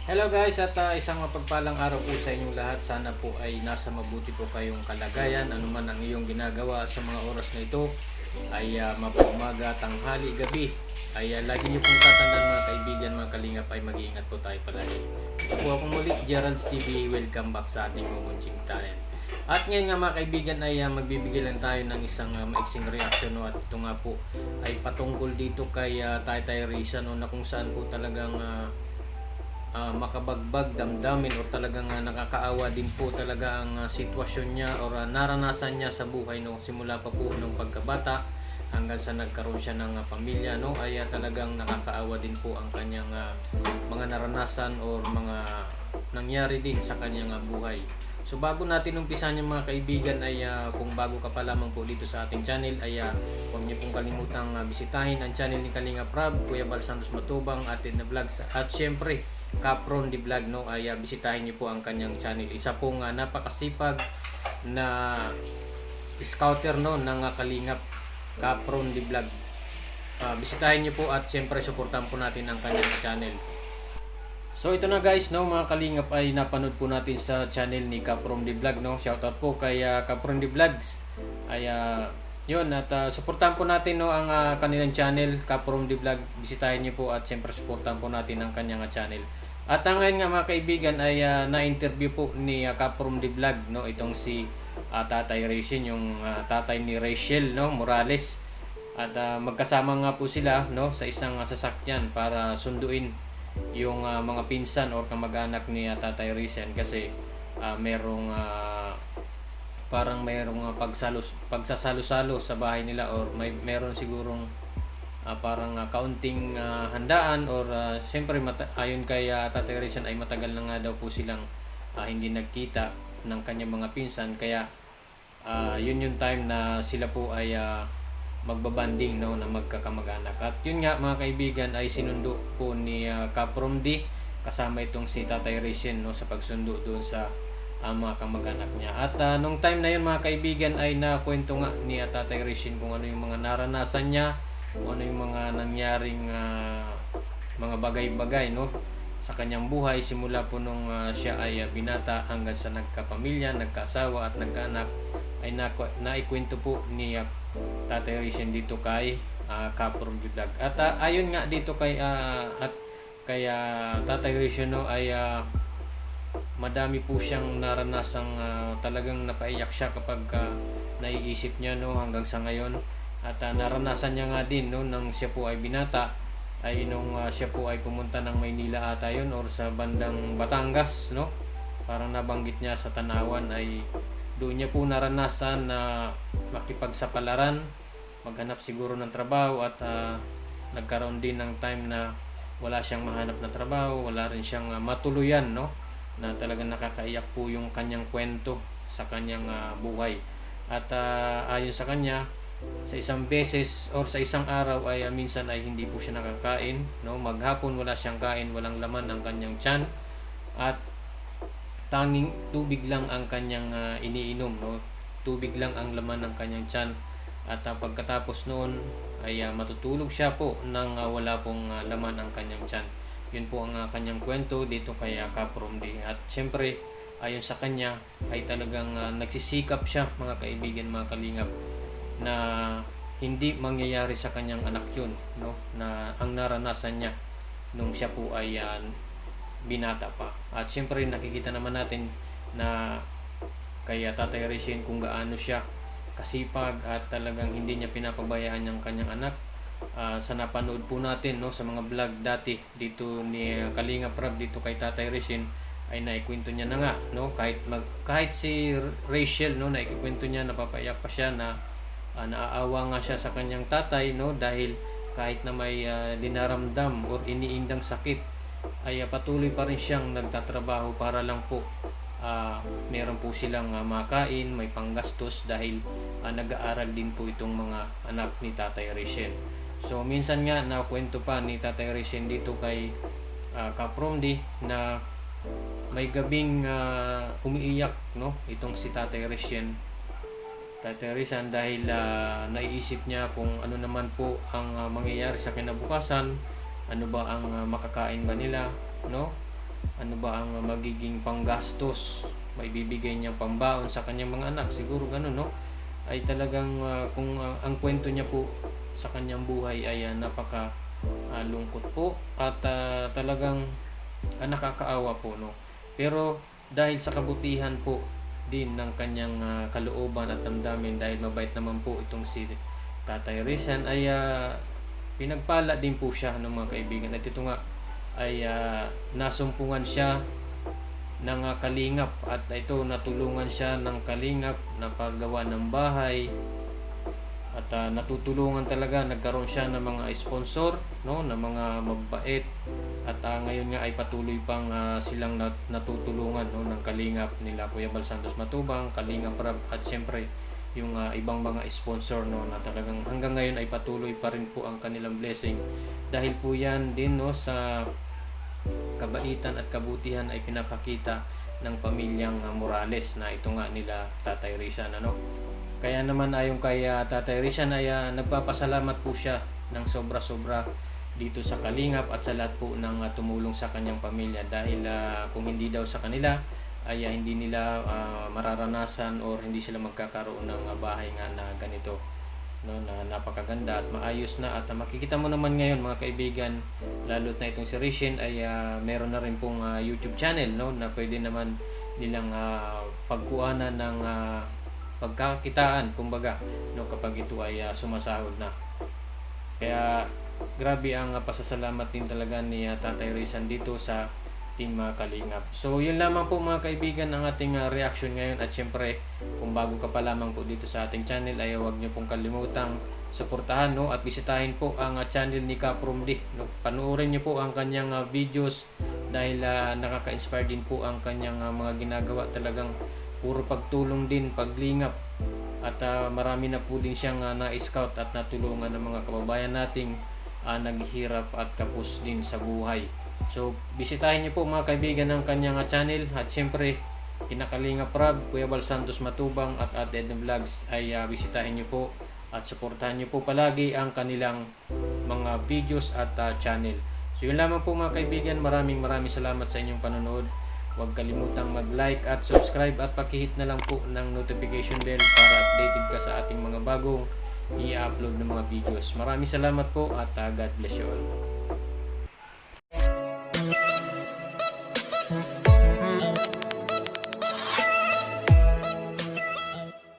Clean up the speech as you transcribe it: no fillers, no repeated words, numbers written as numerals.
Hello guys, at isang mapagpalang araw po sa inyong lahat. Sana po ay nasa mabuti po kayong kalagayan. Ano man ang iyong ginagawa sa mga oras na ito, ay mapaumaga, tanghali, gabi, ay lagi niyo pong tatandaan mga kaibigan, mga kalingap, ay mag-iingat po tayo palagi. Ito po ako muli, Gerald's TV. Welcome back sa ating Mumunching Talent. At ngayon nga mga kaibigan ay magbibigay lang tayo ng isang maiksing reaction, no? At ito nga po ay patungkol dito kay Taytay Risa, no? Na kung saan po talagang makabagbag damdamin o talagang nakakaawa din po talaga ang sitwasyon niya o naranasan niya sa buhay, no? Simula pa po ng pagkabata hanggang sa nagkaroon siya ng pamilya, no? Ay talagang nakakaawa din po ang kanyang mga naranasan o mga nangyari din sa kanyang buhay. So bago natin umpisan yung mga kaibigan ay kung bago ka pa lamang po dito sa ating channel ay huwag niyo pong kalimutang bisitahin ang channel ni Kalinga Prab, Kuya Bal Santos Matubang, atin na vlogs, at syempre Capron the Vlog, no? Ay bisitahin niyo po ang kanyang channel. Isa pong napakasipag na scouter, no, ng Kalingap, Capron the Vlog. Bisitahin niyo po at syempre suportahan po natin ang kanyang channel. So ito na guys, no, mga Kalingap, ay napanood po natin sa channel ni Capron the Vlog, no. Shoutout po kay Capron the Vlogs. Ay yun, at suportahan po natin, no, ang kanilang channel, Capron the Vlog. Bisitahin niyo po at siyempre suportahan po natin ang kanyang channel. At ngayon nga mga kaibigan ay na-interview po ni Capron the Vlog, no, itong si Tatay Rachel, yung tatay ni Rachel, no, Morales. At magkasama nga po sila, no, sa isang sasakyan para sunduin yung mga pinsan o kamag-anak ni Tatay Rachel kasi merong parang mayroong pagsasalo-salo sa bahay nila, or meron sigurong parang kaunting handaan, or siyempre ayon kay Tatay Rizal ay matagal na nga daw po silang hindi nagkita ng kanyang mga pinsan, kaya yun yung time na sila po ay magbabanding, no, na magkakamag-anak. At yun nga mga kaibigan ay sinundo po ni Capron D kasama itong si Tatay Rizal, no, sa pagsundo doon sa mga kamag-anak niya. At nung time na yun mga kaibigan ay nakwento nga ni Tatay Rizal kung ano yung mga naranasan niya, kung ano yung mga nangyaring mga bagay-bagay, no, sa kanyang buhay simula po nung siya ay binata hanggang sa nagkapamilya, nagkasawa at nagkaanak, ay naikwento po ni Tatay Rizal dito kay Capron the Vlog. At ayon nga dito kay Tatay Rizal, no, ay madami po siyang naranasang talagang napaiyak siya kapag naiisip niya, no, hanggang sa ngayon. At naranasan niya nga din, no, nang siya po ay binata, ay nung siya po ay pumunta ng Maynila ata yun or sa bandang Batangas, no, parang nabanggit niya sa Tanawan, ay doon niya po naranasan na makipagsapalaran, maghanap siguro ng trabaho, at nagkaroon din ng time na wala siyang mahanap na trabaho, wala rin siyang matuluyan, no, na talagang nakakaiyak po yung kanyang kwento sa kanyang buhay. At ayon sa kanya, sa isang beses or sa isang araw ay minsan ay hindi po siya nakakain, no, maghapon wala siyang kain, walang laman ang kanyang tiyan, at tanging tubig lang ang kanyang iniinom, no, tubig lang ang laman ng kanyang tiyan. At pagkatapos noon ay matutulog siya po nang wala pong laman ang kanyang tiyan. Yun po ang kanyang kwento dito kay Capron D. At syempre ayon sa kanya ay talagang nagsisikap siya mga kaibigan, mga kalingap, na hindi mangyayari sa kanyang anak yun, no, na ang naranasan niya nung siya po ay binata pa. At syempre nakikita naman natin na kay Tatay Rizal kung gaano siya kasipag at talagang hindi niya pinapabayaan yung kanyang anak. Sa napanood po natin, no, sa mga vlog dati dito ni Kalinga Prab dito kay Tatay Rizal, ay naikwento niya na nga, no, kahit si Rachel, no, naikwento niya, napapaiyak pa siya na naaawa nga siya sa kanyang tatay, no, dahil kahit na may dinaramdam or iniindang sakit ay patuloy pa rin siyang nagtatrabaho para lang po meron po silang makain, may panggastos, dahil nag-aaral din po itong mga anak ni Tatay Rizal. So minsan nga nakwento pa ni Tatay Rizal dito kay Capron D na may gabing umiiyak, no, itong si Tatay Rizal dahil naiisip niya kung ano naman po ang mangyayari sa kinabukasan ano ba ang makakain ba nila, no? Ano ba ang magiging panggastos, maibibigay niyang pambaon sa kanyang mga anak, siguro ganun, no? Ay talagang kung ang kwento niya po sa kanyang buhay ay napaka lungkot po at talagang nakakaawa po, no? Pero dahil sa kabutihan po din ng kanyang kalooban at damdamin, dahil mabait naman po itong si Tatay Rizal, ay pinagpala din po siya ng mga kaibigan. At ito nga ay nasumpungan siya ng kalingap, at ito natulungan siya ng kalingap na paggawa ng bahay, at natutulungan talaga, nagkaroon siya ng mga sponsor, no, ng mga mabait, at ngayon nga ay patuloy pang silang natutulungan, no, ng kalingap nila Kuya Bal Santos Matubang, Kalingap Rab, at syempre yung ibang mga sponsor, no, na talagang hanggang ngayon ay patuloy pa rin po ang kanilang blessing, dahil po yan din, no, sa kabaitan at kabutihan ay pinapakita ng pamilyang Morales, na ito nga nila Tatay Rizal, ano. Kaya naman ayon kay Tatay Rizal ay nagpapasalamat po siya ng sobra-sobra dito sa Kalingap at sa lahat po ng tumulong sa kanyang pamilya, dahil kung hindi daw sa kanila ay hindi nila mararanasan or hindi sila magkakaroon ng bahay nga na ganito, no, na napakaganda at maayos na. At makikita mo naman ngayon mga kaibigan, lalo't na itong si Rizal ay meron na rin pong YouTube channel, no, na pwede naman nilang pagkuhanan ng pagkakitaan, kumbaga, no, kapag ito ay sumasahod na. Kaya grabe ang pasasalamat din talaga ni Tatay Rizal dito sa Team Kalingap. So yun lamang po mga kaibigan ang ating reaction ngayon, at syempre kung bago ka pa lamang po dito sa ating channel ay huwag niyo pong kalimutang suportahan, no, at bisitahin po ang channel ni Kaprom D, no. Panoorin niyo po ang kanyang videos, dahil nakaka-inspire din po ang kanyang mga ginagawa, talagang puro pagtulong din, paglingap, at marami na po din siyang na-scout at natulungan ng mga kababayan nating naghihirap at kapos din sa buhay. So bisitahin niyo po mga kaibigan ang kanyang channel, at syempre kinakalingap Rab, Kuya Bal Santos Matubang at Edna Vlogs ay bisitahin niyo po at suportahan niyo po palagi ang kanilang mga videos at channel. So yun lamang po mga kaibigan, maraming salamat sa inyong panonood. Huwag kalimutang mag-like at subscribe, at pakihit na lang po ng notification bell para updated ka sa ating mga bagong i-upload ng mga videos. Maraming salamat po, at God bless you all.